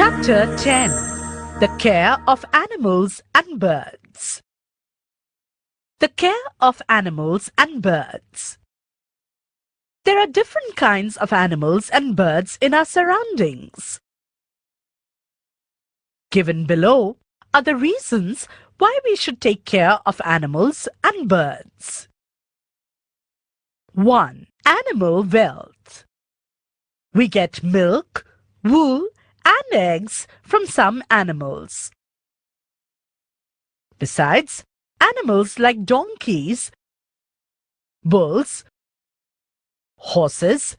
Chapter 10. The Care of Animals and Birds. The care of animals and birds. There are different kinds of animals and birds in our surroundings. Given below are the reasons why we should take care of animals and birds. 1. Animal wealth. We get milk, wool, and eggs from some animals. Besides, animals like donkeys, bulls, horses,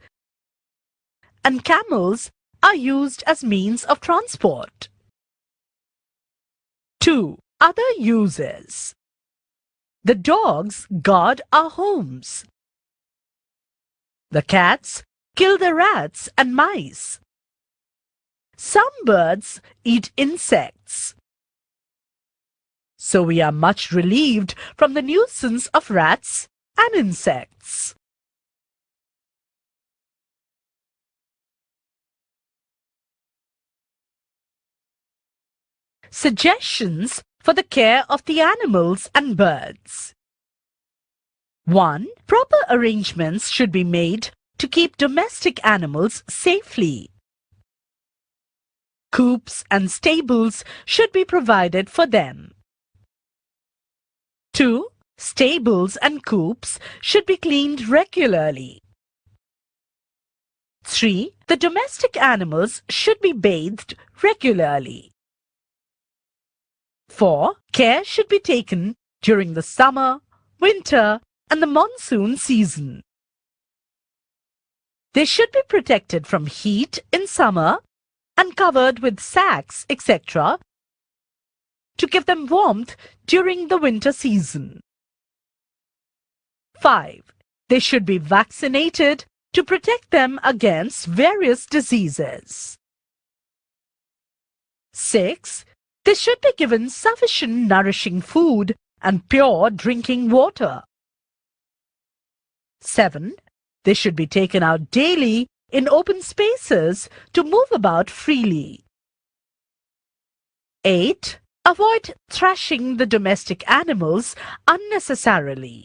and camels are used as means of transport. 2. Other uses. The dogs guard our homes. The cats kill the rats and mice. Some birds eat insects. So we are much relieved from the nuisance of rats and insects. Suggestions for the care of the animals and birds. 1. Proper arrangements should be made to keep domestic animals safely. Coops and stables should be provided for them. 2. Stables and coops should be cleaned regularly. 3. The domestic animals should be bathed regularly. 4. Care should be taken during the summer, winter, and the monsoon season. They should be protected from heat in summer and covered with sacks, etc., to give them warmth during the winter season. 5. They should be vaccinated to protect them against various diseases. 6. They should be given sufficient nourishing food and pure drinking water. 7. They should be taken out daily in open spaces to move about freely. 8. Avoid thrashing the domestic animals unnecessarily.